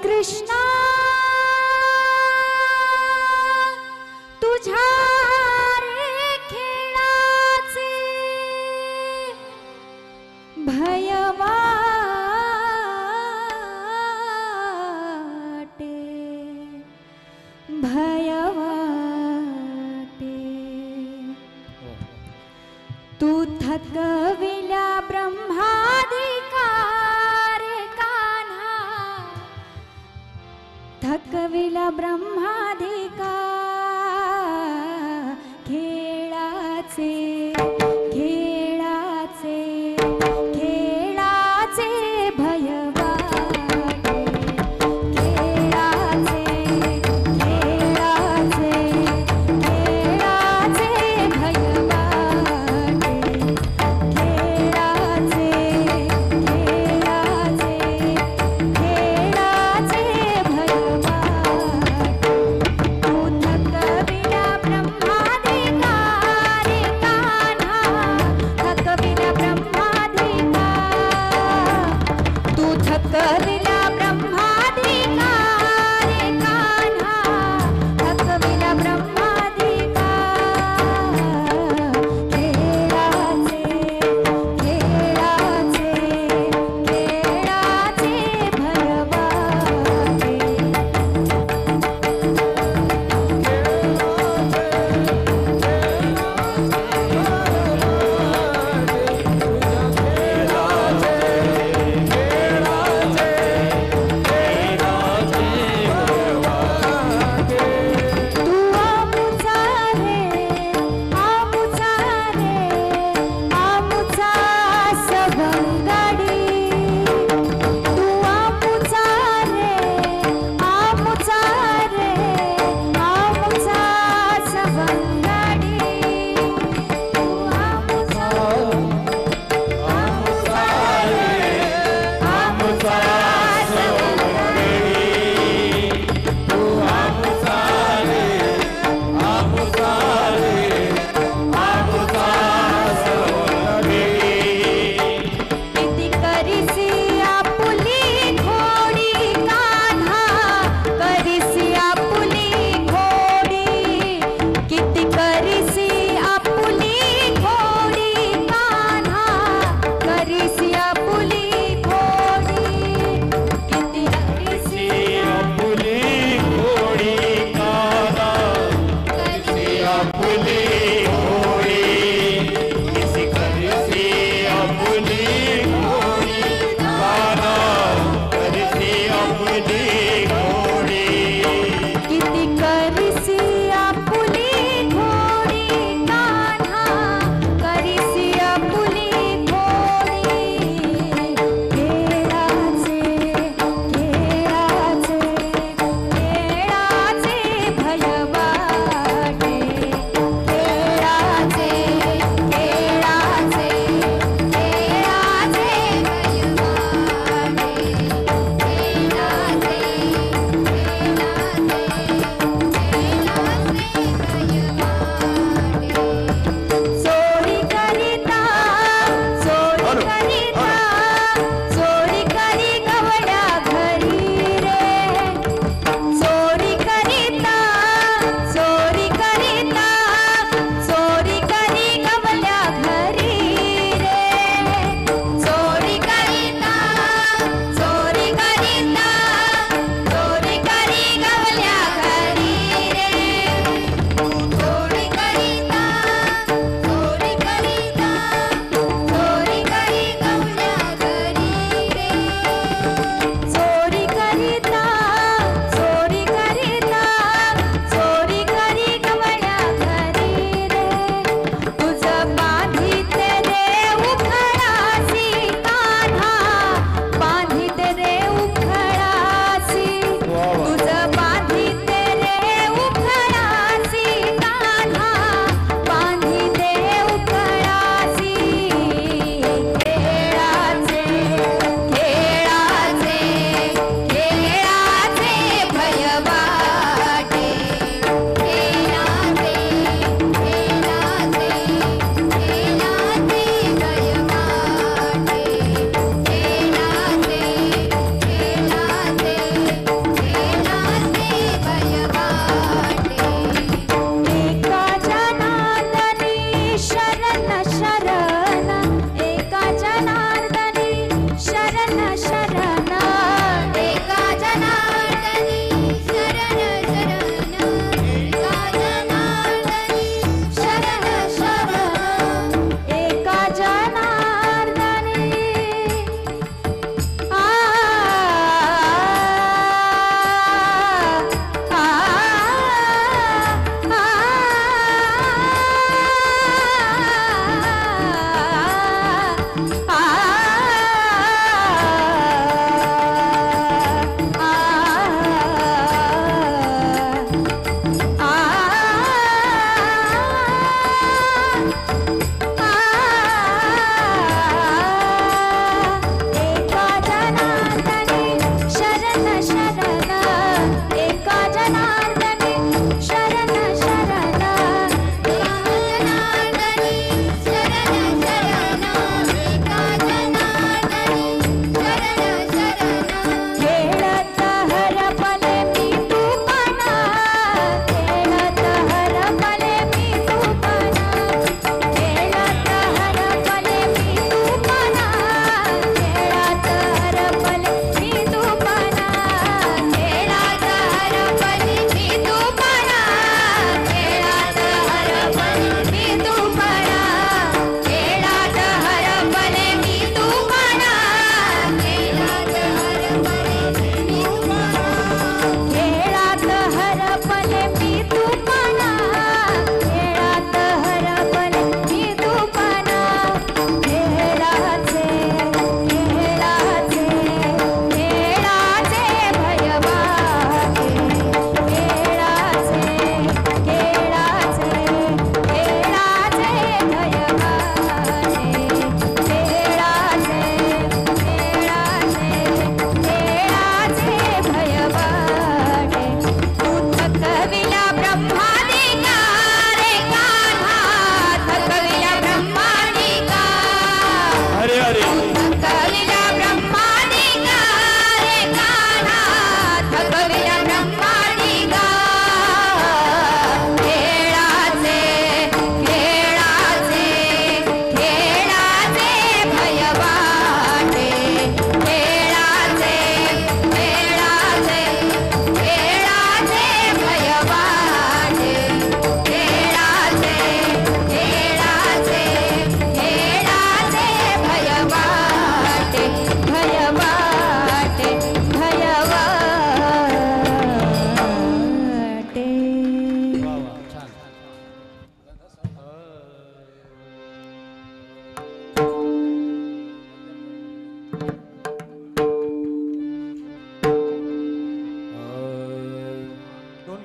कृष्णा तुझ्या रे खेळाचे भय वाटे भय वाटे तू थकविल्या ब्रह्माधिकार कान्हा थकविला ब्रह्माधिकार खेळाचे खेळाचे खेळाचे भय वाटे खेळाचे खेळाचे खेळाचे भय वाटे खेळाचे खेळाचे खेळाचे भय वाटे तू थकविला ब्रह्माधिकार कान्हा थकविला ब्रह्माधिकार तू थकविला ब्रह्माधिकार कान्हा थकविला ब्रह्माधिकार खेळाचे खेळाचे खेळाचे भय वाटे खेळाचे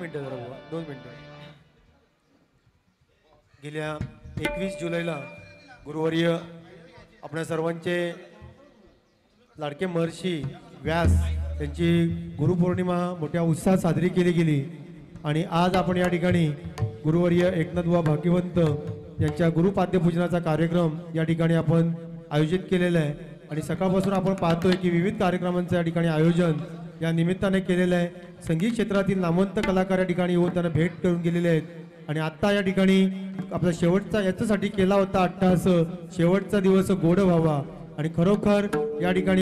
मिनिटं जरा बुवा, 2 मिनिटं. गेल्या 21 जुलैला गुरुवर्य आपल्या सर्वांचे लाडके महर्षी व्यास यांची गुरुपौर्णिमा मोठ्या उत्साहात साजरी केली गेली आणि आज आपण या ठिकाणी गुरुवर्य एकनाथबुवा भाग्यवंत यांच्या गुरुपाद्यपूजनाचा कार्यक्रम या ठिकाणी आपण आयोजित केलेला आहे आणि सकाळपासून आपण पाहतोय की विविध कार्यक्रमांचं या ठिकाणी आयोजन या निमित्ताने केलेलं आहे. संगीत क्षेत्रातील नामवंत कलाकार या ठिकाणी येऊन त्यांना भेट करून गेलेले आहेत आणि आत्ता या ठिकाणी आपला शेवटचा याच्यासाठी केला होता अट्टाहास शेवटचा दिवस गोड व्हावा आणि खरोखर या ठिकाणी